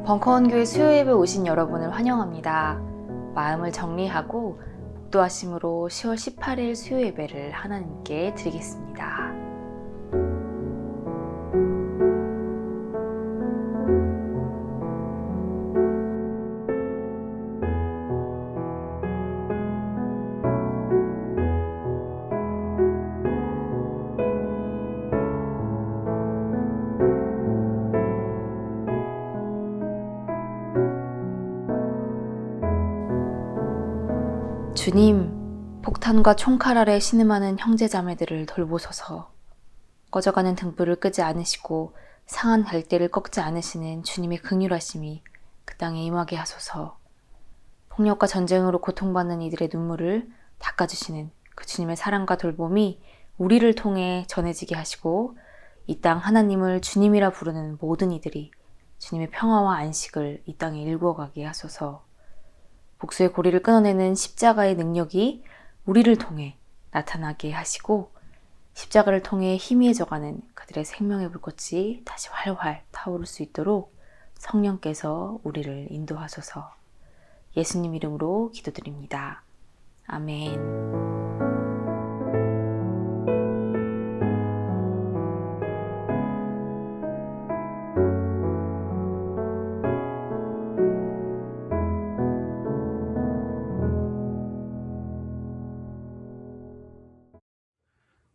벙커원교회 수요예배 오신 여러분을 환영합니다. 마음을 정리하고 목도하심으로 10월 18일 수요예배를 하나님께 드리겠습니다. 주님, 폭탄과 총칼 아래 신음하는 형제자매들을 돌보소서. 꺼져가는 등불을 끄지 않으시고 상한 갈대를 꺾지 않으시는 주님의 긍휼하심이 그 땅에 임하게 하소서. 폭력과 전쟁으로 고통받는 이들의 눈물을 닦아주시는 그 주님의 사랑과 돌봄이 우리를 통해 전해지게 하시고 이 땅 하나님을 주님이라 부르는 모든 이들이 주님의 평화와 안식을 이 땅에 일구어가게 하소서. 복수의 고리를 끊어내는 십자가의 능력이 우리를 통해 나타나게 하시고 십자가를 통해 희미해져가는 그들의 생명의 불꽃이 다시 활활 타오를 수 있도록 성령께서 우리를 인도하소서. 예수님 이름으로 기도드립니다. 아멘.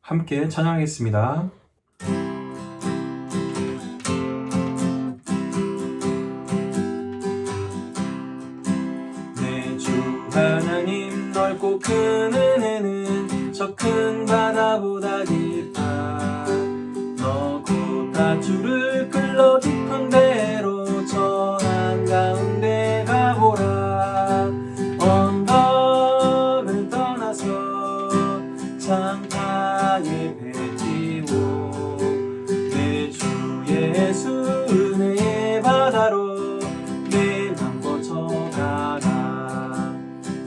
함께 찬양하겠습니다. 내 주 하나님 넓고 큰 은혜는 저 큰 바다보다 깊다. 너 곧 밧줄을 끌러 깊은 데로 저 한가운데 가보라. 언덕을 떠나서 창가에 배 띄워 내 주 예수 은혜의 바다로 내 맘 뻗쳐가라.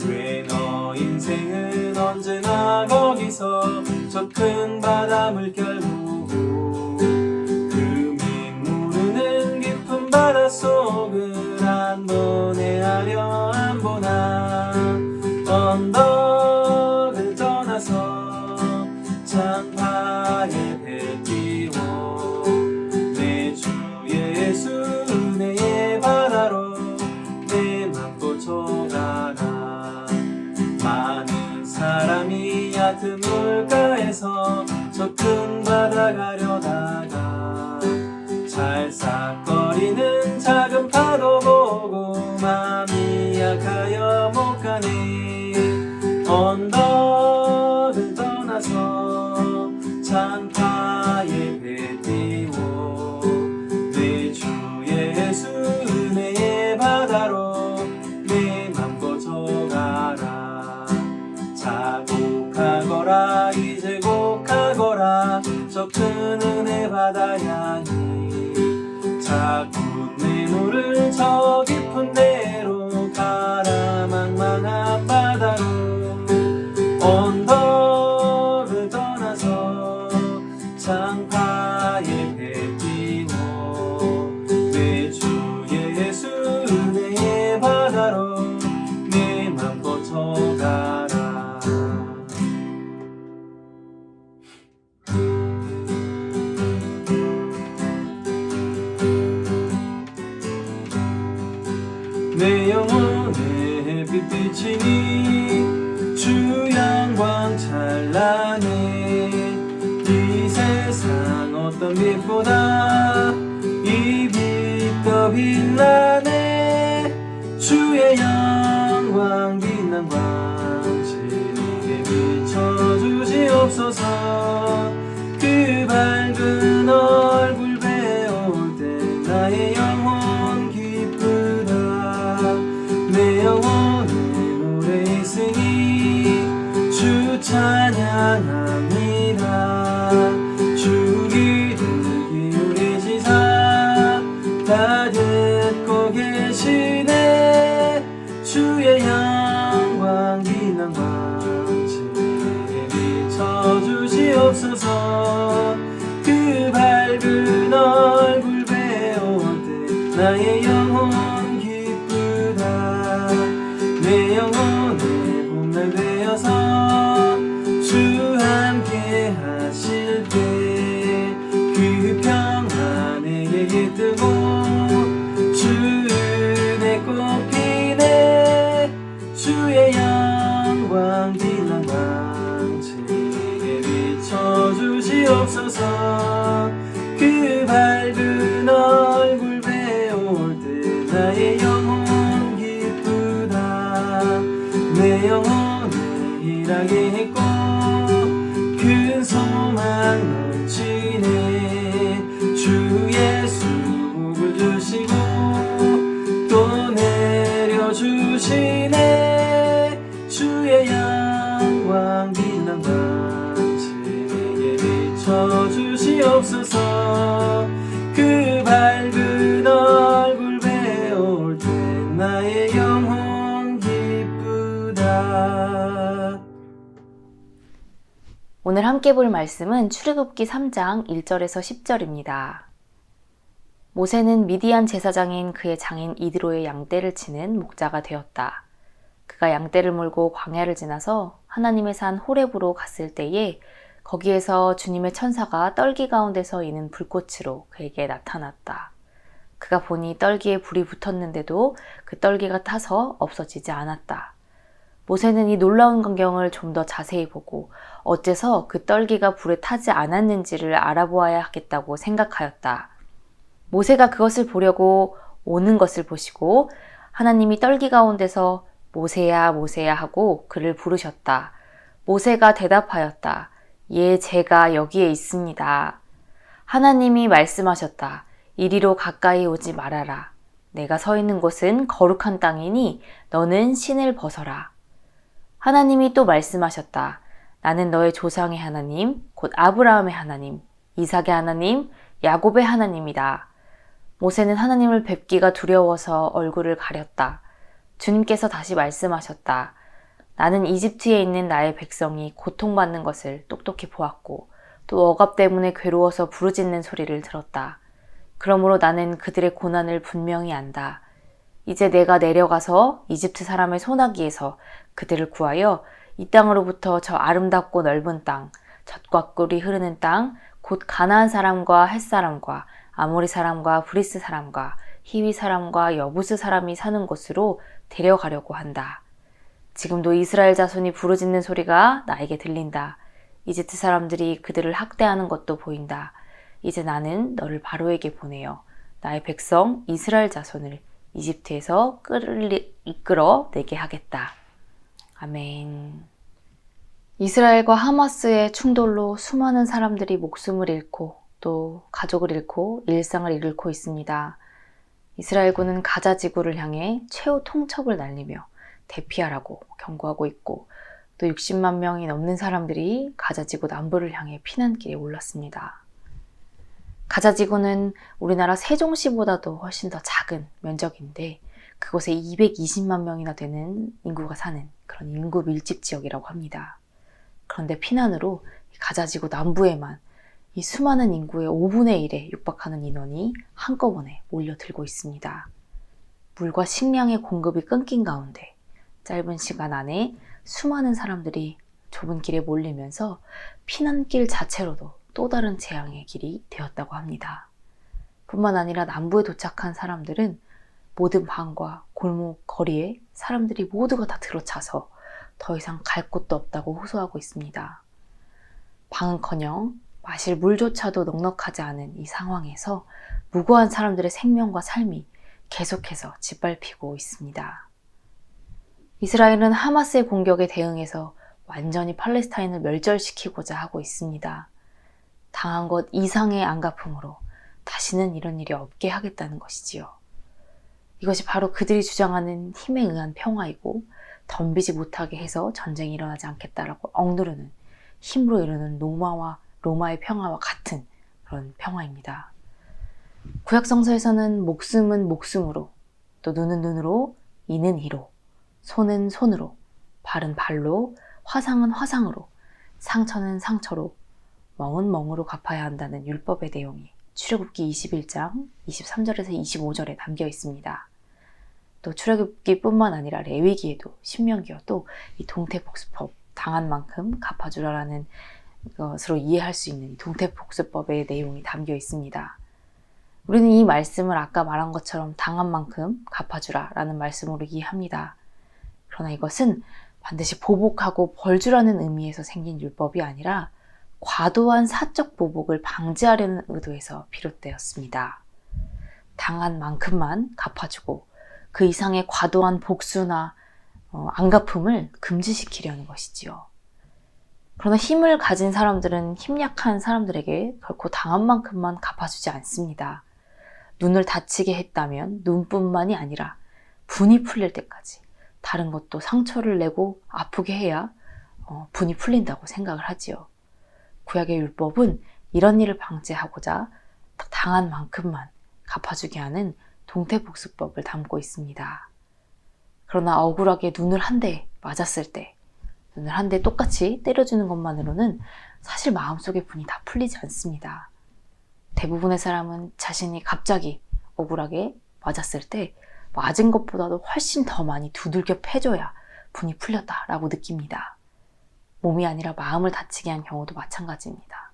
왜 너 인생은 언제나 거기서 저 큰 바다 물결 보고 그 민무르는 깊은 바닷속을 한 번 헤아려 안 보나. 언덕을 떠나서 창가에 배 띄워 내 주 예수 은혜의 바다로 내 맘 뻗쳐가라. 많은 사람이 얕은 물가에서 저 큰 바다 가려다가 찰싹거리는 작은 파도 보고 마음이 약하여 못 가네. 언덕을 떠나서 창가에 배 띄워 내 주 예수 은혜의 바다로 내 맘 뻗쳐가라. 자곡하거라 이제 곡하거라 저 큰 은혜 바다 향이. 자꾸 내 노를 저 깊은 데로 가라. 망망한 바다로 언덕을 떠나서 창가에 배 띄워 내 주 예수 은혜의 바다로 내 맘 뻗쳐가라. 내 영혼의 빛비치니 주 영광 찬란해. 이 세상 어떤 빛보다 이 빛 더 빛나네. 주의 영광 빛난 광채에게 비춰주시옵소서. 그 밝은 얼굴 배울 때 나의 영혼 기쁘다. 내 영혼에 노래 있으니 주 찬양합니다. 주 귀를 기울이시사 다 듣고 계시네. 주의 영광 빛난 광채에 비춰주시옵소서. 그 밝은 얼굴 배울 때 나의 영혼 빛난 광채에 비춰주시옵소서. 그 밝은 얼굴 배울 때 나의 영혼 기쁘다. 내 영혼을 일하게 했고 큰 소망 넘치네. 주 예수 복을 주시고 또 내려주시네. 주의 영광 빛난 광채에 비춰주시옵소서. 그 밝은 얼굴 배울 때 나의 영혼 기쁘다. 오늘 함께 볼 말씀은 출애굽기 3장 1절에서 10절입니다. 모세는 미디안 제사장인 그의 장인 이드로의 양떼를 치는 목자가 되었다. 그가 양떼를 몰고 광야를 지나서 하나님의 산 호렙으로 갔을 때에 거기에서 주님의 천사가 떨기 가운데서 이는 불꽃으로 그에게 나타났다. 그가 보니 떨기에 불이 붙었는데도 그 떨기가 타서 없어지지 않았다. 모세는 이 놀라운 광경을 좀 더 자세히 보고 어째서 그 떨기가 불에 타지 않았는지를 알아보아야 하겠다고 생각하였다. 모세가 그것을 보려고 오는 것을 보시고 하나님이 떨기 가운데서 모세야 모세야 하고 그를 부르셨다. 모세가 대답하였다. 예, 제가 여기에 있습니다. 하나님이 말씀하셨다. 이리로 가까이 오지 말아라. 내가 서 있는 곳은 거룩한 땅이니 너는 신을 벗어라. 하나님이 또 말씀하셨다. 나는 너의 조상의 하나님, 곧 아브라함의 하나님, 이삭의 하나님, 야곱의 하나님이다. 모세는 하나님을 뵙기가 두려워서 얼굴을 가렸다. 주님께서 다시 말씀하셨다. 나는 이집트에 있는 나의 백성이 고통받는 것을 똑똑히 보았고 또 억압 때문에 괴로워서 부르짖는 소리를 들었다. 그러므로 나는 그들의 고난을 분명히 안다. 이제 내가 내려가서 이집트 사람의 손아귀에서 그들을 구하여 이 땅으로부터 저 아름답고 넓은 땅, 젖과 꿀이 흐르는 땅, 곧 가나안 사람과 헷 사람과 아모리 사람과 브리스 사람과 히위 사람과 여부스 사람이 사는 곳으로 데려가려고 한다. 지금도 이스라엘 자손이 부르짖는 소리가 나에게 들린다. 이집트 사람들이 그들을 학대하는 것도 보인다. 이제 나는 너를 바로에게 보내어 나의 백성 이스라엘 자손을 이집트에서 이끌어 내게 하겠다. 아멘. 이스라엘과 하마스의 충돌로 수많은 사람들이 목숨을 잃고 또 가족을 잃고 일상을 잃고 있습니다. 이스라엘군은 가자 지구를 향해 최후 통첩을 날리며 대피하라고 경고하고 있고 또 60만 명이 넘는 사람들이 가자 지구 남부를 향해 피난길에 올랐습니다. 가자 지구는 우리나라 세종시보다도 훨씬 더 작은 면적인데 그곳에 220만 명이나 되는 인구가 사는 그런 인구 밀집 지역이라고 합니다. 그런데 피난으로 가자 지구 남부에만 이 수많은 인구의 5분의 1에 육박하는 인원이 한꺼번에 몰려들고 있습니다. 물과 식량의 공급이 끊긴 가운데 짧은 시간 안에 수많은 사람들이 좁은 길에 몰리면서 피난길 자체로도 또 다른 재앙의 길이 되었다고 합니다. 뿐만 아니라 남부에 도착한 사람들은 모든 방과 골목, 거리에 사람들이 모두가 다 들어차서 더 이상 갈 곳도 없다고 호소하고 있습니다. 방은커녕 마실 물조차도 넉넉하지 않은 이 상황에서 무고한 사람들의 생명과 삶이 계속해서 짓밟히고 있습니다. 이스라엘은 하마스의 공격에 대응해서 완전히 팔레스타인을 멸절시키고자 하고 있습니다. 당한 것 이상의 안갚음으로 다시는 이런 일이 없게 하겠다는 것이지요. 이것이 바로 그들이 주장하는 힘에 의한 평화이고 덤비지 못하게 해서 전쟁이 일어나지 않겠다라고 억누르는 힘으로 이루는 로마의 평화와 같은 그런 평화입니다. 구약성서에서는 목숨은 목숨으로, 또 눈은 눈으로, 이는 이로, 손은 손으로, 발은 발로, 화상은 화상으로, 상처는 상처로, 멍은 멍으로 갚아야 한다는 율법의 내용이 출애굽기 21장 23절에서 25절에 담겨 있습니다. 또 출애굽기뿐만 아니라 레위기에도 신명기에도 이 동태복수법 당한 만큼 갚아주라라는 것으로 이해할 수 있는 동태복수법의 내용이 담겨 있습니다. 우리는 이 말씀을 아까 말한 것처럼 당한 만큼 갚아주라라는 말씀으로 이해합니다. 그러나 이것은 반드시 보복하고 벌주라는 의미에서 생긴 율법이 아니라 과도한 사적 보복을 방지하려는 의도에서 비롯되었습니다. 당한 만큼만 갚아주고 그 이상의 과도한 복수나 안갚음을 금지시키려는 것이지요. 그러나 힘을 가진 사람들은 힘 약한 사람들에게 결코 당한 만큼만 갚아주지 않습니다. 눈을 다치게 했다면 눈뿐만이 아니라 분이 풀릴 때까지 다른 것도 상처를 내고 아프게 해야 분이 풀린다고 생각을 하지요. 구약의 율법은 이런 일을 방지하고자 당한 만큼만 갚아주게 하는 동태복수법을 담고 있습니다. 그러나 억울하게 눈을 한 대 맞았을 때, 눈을 한 대 똑같이 때려주는 것만으로는 사실 마음속의 분이 다 풀리지 않습니다. 대부분의 사람은 자신이 갑자기 억울하게 맞았을 때 맞은 것보다도 훨씬 더 많이 두들겨 패줘야 분이 풀렸다라고 느낍니다. 몸이 아니라 마음을 다치게 한 경우도 마찬가지입니다.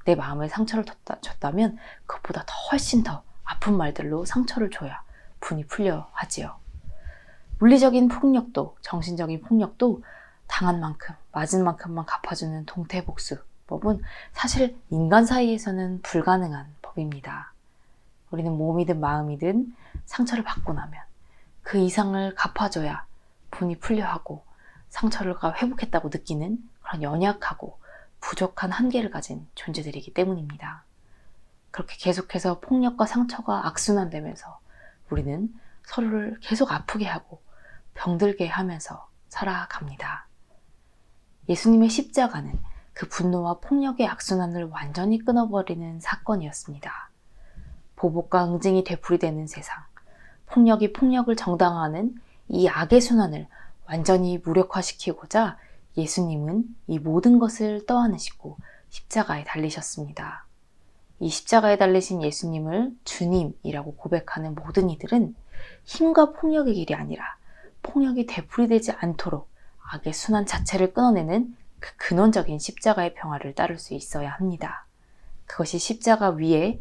내 마음에 상처를 줬다면 그것보다 더 훨씬 더 아픈 말들로 상처를 줘야 분이 풀려 하지요. 물리적인 폭력도 정신적인 폭력도 당한 만큼 맞은 만큼만 갚아주는 동태복수법은 사실 인간 사이에서는 불가능한 법입니다. 우리는 몸이든 마음이든 상처를 받고 나면 그 이상을 갚아줘야 분이 풀려하고 상처를 회복했다고 느끼는 그런 연약하고 부족한 한계를 가진 존재들이기 때문입니다. 그렇게 계속해서 폭력과 상처가 악순환되면서 우리는 서로를 계속 아프게 하고 병들게 하면서 살아갑니다. 예수님의 십자가는 그 분노와 폭력의 악순환을 완전히 끊어버리는 사건이었습니다. 보복과 응징이 되풀이되는 세상, 폭력이 폭력을 정당화하는 이 악의 순환을 완전히 무력화시키고자 예수님은 이 모든 것을 떠안으시고 십자가에 달리셨습니다. 이 십자가에 달리신 예수님을 주님이라고 고백하는 모든 이들은 힘과 폭력의 길이 아니라 폭력이 되풀이되지 않도록 악의 순환 자체를 끊어내는 그 근원적인 십자가의 평화를 따를 수 있어야 합니다. 그것이 십자가 위에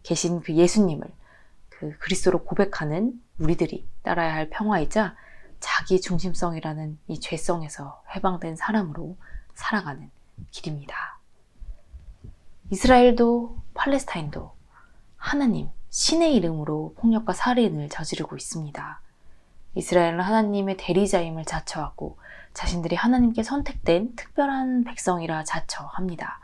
계신 그 예수님을 그 그리스도로 고백하는 우리들이 따라야 할 평화이자 자기 중심성이라는 이 죄성에서 해방된 사람으로 살아가는 길입니다. 이스라엘도 팔레스타인도 하나님, 신의 이름으로 폭력과 살인을 저지르고 있습니다. 이스라엘은 하나님의 대리자임을 자처하고 자신들이 하나님께 선택된 특별한 백성이라 자처합니다.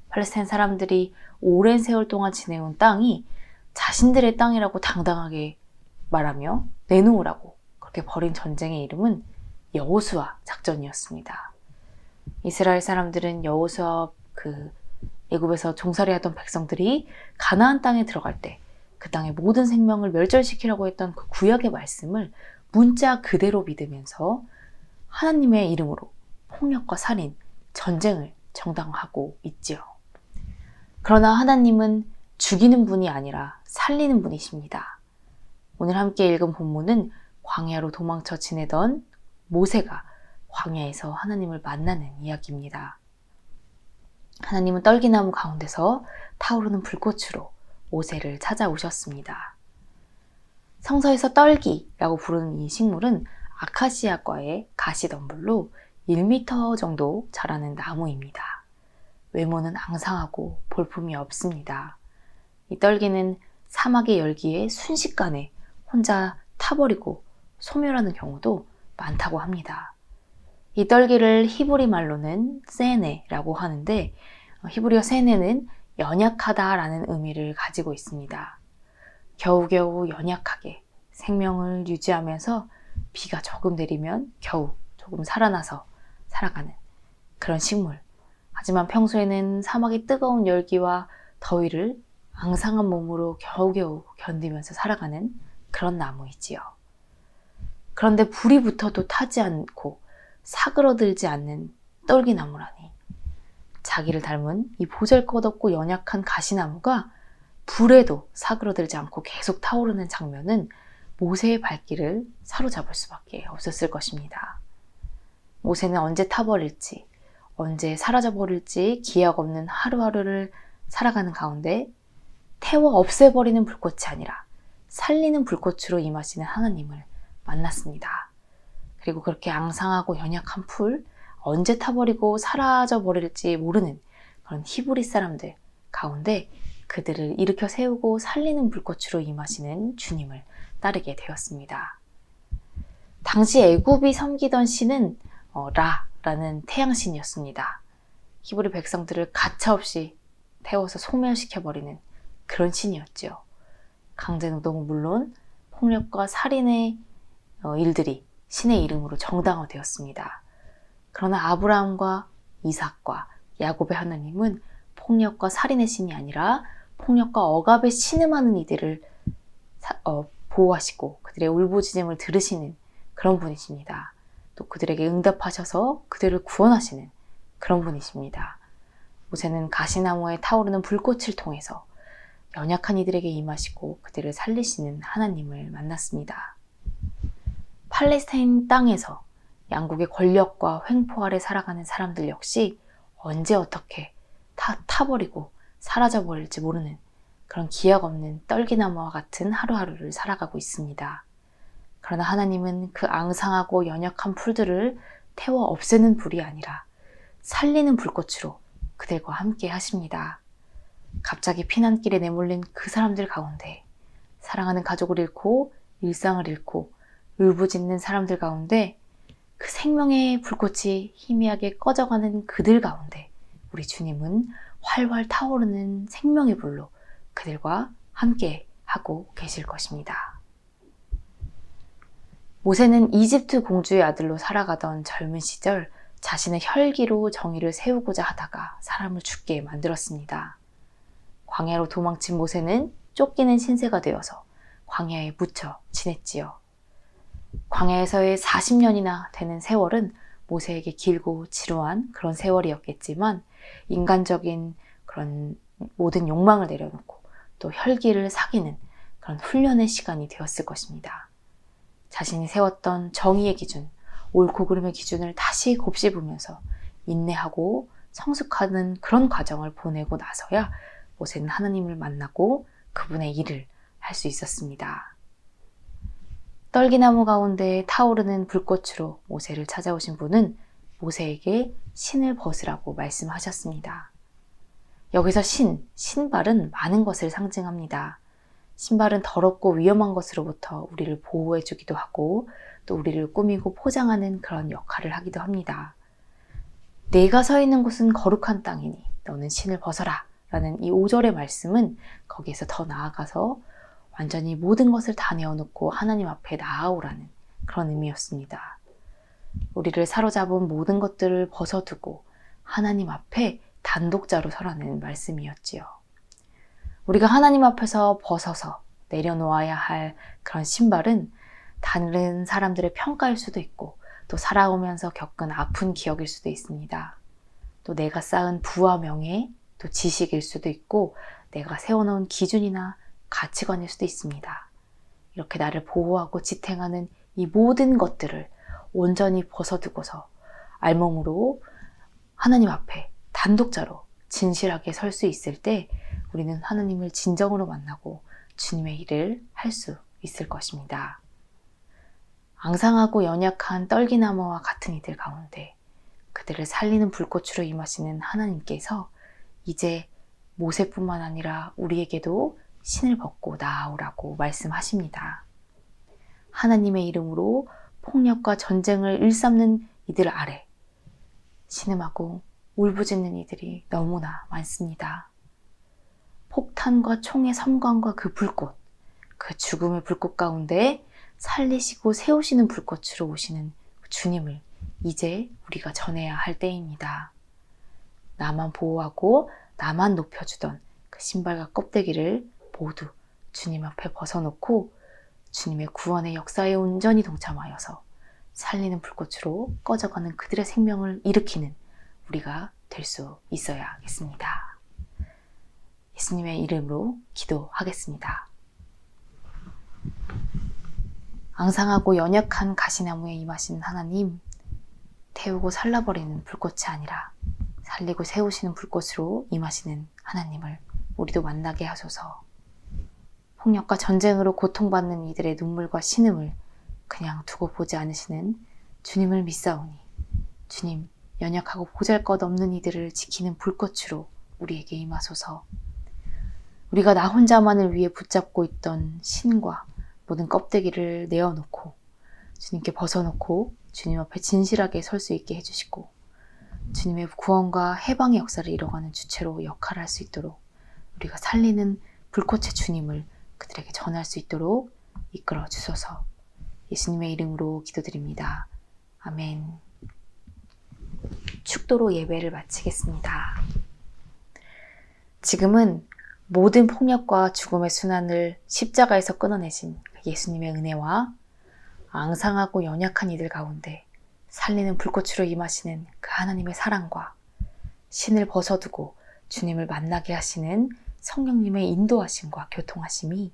팔레스타인 사람들이 오랜 세월 동안 지내온 땅이 자신들의 땅이라고 당당하게 말하며 내놓으라고 그렇게 벌인 전쟁의 이름은 여호수아 작전이었습니다. 이스라엘 사람들은 여호수아 애굽에서 종살이하던 백성들이 가나안 땅에 들어갈 때 그 땅의 모든 생명을 멸절시키라고 했던 그 구약의 말씀을 문자 그대로 믿으면서 하나님의 이름으로 폭력과 살인, 전쟁을 정당화하고 있지요. 그러나 하나님은 죽이는 분이 아니라 살리는 분이십니다. 오늘 함께 읽은 본문은 광야로 도망쳐 지내던 모세가 광야에서 하나님을 만나는 이야기입니다. 하나님은 떨기나무 가운데서 타오르는 불꽃으로 모세를 찾아오셨습니다. 성서에서 떨기라고 부르는 이 식물은 아카시아과의 가시덤불로 1m 정도 자라는 나무입니다. 외모는 앙상하고 볼품이 없습니다. 이 떨기는 사막의 열기에 순식간에 혼자 타버리고 소멸하는 경우도 많다고 합니다. 이 떨기를 히브리 말로는 세네라고 하는데 히브리어 세네는 연약하다라는 의미를 가지고 있습니다. 겨우겨우 연약하게 생명을 유지하면서 비가 조금 내리면 겨우 조금 살아나서 살아가는 그런 식물. 하지만 평소에는 사막의 뜨거운 열기와 더위를 앙상한 몸으로 겨우겨우 견디면서 살아가는 그런 나무이지요. 그런데 불이 붙어도 타지 않고 사그러들지 않는 떨기나무라니, 자기를 닮은 이 보잘것없고 연약한 가시나무가 불에도 사그러들지 않고 계속 타오르는 장면은 모세의 발길을 사로잡을 수밖에 없었을 것입니다. 모세는 언제 타버릴지, 언제 사라져버릴지 기약 없는 하루하루를 살아가는 가운데 태워 없애버리는 불꽃이 아니라 살리는 불꽃으로 임하시는 하나님을 만났습니다. 그리고 그렇게 앙상하고 연약한 풀, 언제 타버리고 사라져버릴지 모르는 그런 히브리 사람들 가운데 그들을 일으켜 세우고 살리는 불꽃으로 임하시는 주님을 따르게 되었습니다. 당시 애굽이 섬기던 신은 라라는 태양신이었습니다. 히브리 백성들을 가차없이 태워서 소멸시켜버리는 그런 신이었죠. 강제노동은 물론 폭력과 살인의 일들이 신의 이름으로 정당화되었습니다. 그러나 아브라함과 이삭과 야곱의 하나님은 폭력과 살인의 신이 아니라 폭력과 억압에 신음하는 이들을 보호하시고 그들의 울부짖음을 들으시는 그런 분이십니다. 또 그들에게 응답하셔서 그들을 구원하시는 그런 분이십니다. 모세는 가시나무에 타오르는 불꽃을 통해서 연약한 이들에게 임하시고 그들을 살리시는 하나님을 만났습니다. 팔레스타인 땅에서 양국의 권력과 횡포 아래 살아가는 사람들 역시 언제 어떻게 타버리고 사라져버릴지 모르는 그런 기약 없는 떨기나무와 같은 하루하루를 살아가고 있습니다. 그러나 하나님은 그 앙상하고 연약한 풀들을 태워 없애는 불이 아니라 살리는 불꽃으로 그들과 함께 하십니다. 갑자기 피난길에 내몰린 그 사람들 가운데 사랑하는 가족을 잃고 일상을 잃고 울부짖는 사람들 가운데 그 생명의 불꽃이 희미하게 꺼져가는 그들 가운데 우리 주님은 활활 타오르는 생명의 불로 그들과 함께 하고 계실 것입니다. 모세는 이집트 공주의 아들로 살아가던 젊은 시절 자신의 혈기로 정의를 세우고자 하다가 사람을 죽게 만들었습니다. 광야로 도망친 모세는 쫓기는 신세가 되어서 광야에 묻혀 지냈지요. 광야에서의 40년이나 되는 세월은 모세에게 길고 지루한 그런 세월이었겠지만 인간적인 그런 모든 욕망을 내려놓고 또 혈기를 사귀는 그런 훈련의 시간이 되었을 것입니다. 자신이 세웠던 정의의 기준, 옳고 그름의 기준을 다시 곱씹으면서 인내하고 성숙하는 그런 과정을 보내고 나서야 모세는 하나님을 만나고 그분의 일을 할 수 있었습니다. 떨기나무 가운데 타오르는 불꽃으로 모세를 찾아오신 분은 모세에게 신을 벗으라고 말씀하셨습니다. 여기서 신발은 많은 것을 상징합니다. 신발은 더럽고 위험한 것으로부터 우리를 보호해주기도 하고 또 우리를 꾸미고 포장하는 그런 역할을 하기도 합니다. 내가 서 있는 곳은 거룩한 땅이니 너는 신을 벗어라 라는 이 5절의 말씀은 거기에서 더 나아가서 완전히 모든 것을 다 내어놓고 하나님 앞에 나아오라는 그런 의미였습니다. 우리를 사로잡은 모든 것들을 벗어두고 하나님 앞에 단독자로 서라는 말씀이었지요. 우리가 하나님 앞에서 벗어서 내려놓아야 할 그런 신발은 다른 사람들의 평가일 수도 있고 또 살아오면서 겪은 아픈 기억일 수도 있습니다. 또 내가 쌓은 부와 명예, 또 지식일 수도 있고 내가 세워놓은 기준이나 가치관일 수도 있습니다. 이렇게 나를 보호하고 지탱하는 이 모든 것들을 온전히 벗어두고서 알몸으로 하나님 앞에 단독자로 진실하게 설 수 있을 때 우리는 하나님을 진정으로 만나고 주님의 일을 할 수 있을 것입니다. 앙상하고 연약한 떨기나무와 같은 이들 가운데 그들을 살리는 불꽃으로 임하시는 하나님께서 이제 모세뿐만 아니라 우리에게도 신을 벗고 나아오라고 말씀하십니다. 하나님의 이름으로 폭력과 전쟁을 일삼는 이들 아래 신음하고 울부짖는 이들이 너무나 많습니다. 폭탄과 총의 섬광과 그 불꽃, 그 죽음의 불꽃 가운데 살리시고 세우시는 불꽃으로 오시는 주님을 이제 우리가 전해야 할 때입니다. 나만 보호하고 나만 높여주던 그 신발과 껍데기를 모두 주님 앞에 벗어놓고 주님의 구원의 역사에 온전히 동참하여서 살리는 불꽃으로 꺼져가는 그들의 생명을 일으키는 우리가 될 수 있어야겠습니다. 예수님의 이름으로 기도하겠습니다. 앙상하고 연약한 가시나무에 임하신 하나님, 태우고 살라버리는 불꽃이 아니라 살리고 세우시는 불꽃으로 임하시는 하나님을 우리도 만나게 하소서. 폭력과 전쟁으로 고통받는 이들의 눈물과 신음을 그냥 두고 보지 않으시는 주님을 믿사오니 주님, 연약하고 보잘것없는 이들을 지키는 불꽃으로 우리에게 임하소서. 우리가 나 혼자만을 위해 붙잡고 있던 신과 모든 껍데기를 내어놓고 주님께 벗어놓고 주님 앞에 진실하게 설 수 있게 해주시고 주님의 구원과 해방의 역사를 이뤄가는 주체로 역할을 할 수 있도록 우리가 살리는 불꽃의 주님을 그들에게 전할 수 있도록 이끌어 주소서. 예수님의 이름으로 기도드립니다. 아멘. 축도로 예배를 마치겠습니다. 지금은 모든 폭력과 죽음의 순환을 십자가에서 끊어내신 예수님의 은혜와 앙상하고 연약한 이들 가운데 살리는 불꽃으로 임하시는 그 하나님의 사랑과 신을 벗어두고 주님을 만나게 하시는 성령님의 인도하심과 교통하심이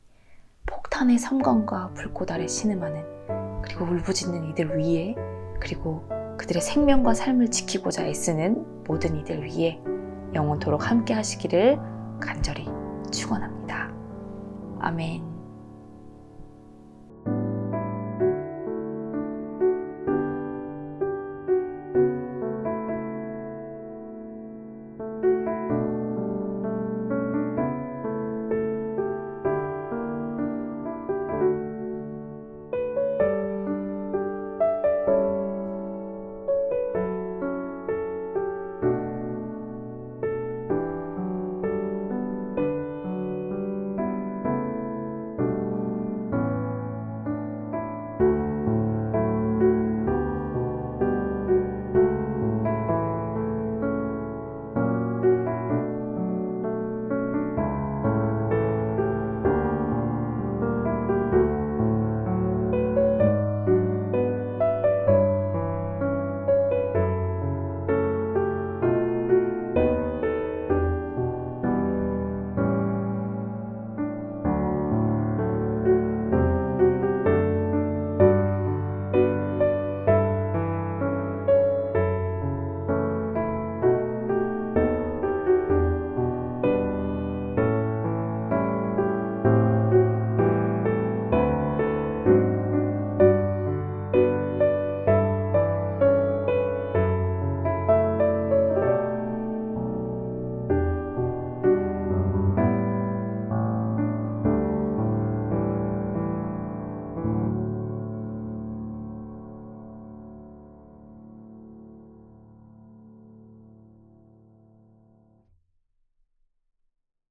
폭탄의 섬광과 불꽃 아래 신음하는 그리고 울부짖는 이들 위에 그리고 그들의 생명과 삶을 지키고자 애쓰는 모든 이들 위에 영원토록 함께 하시기를 간절히 축원합니다. 아멘.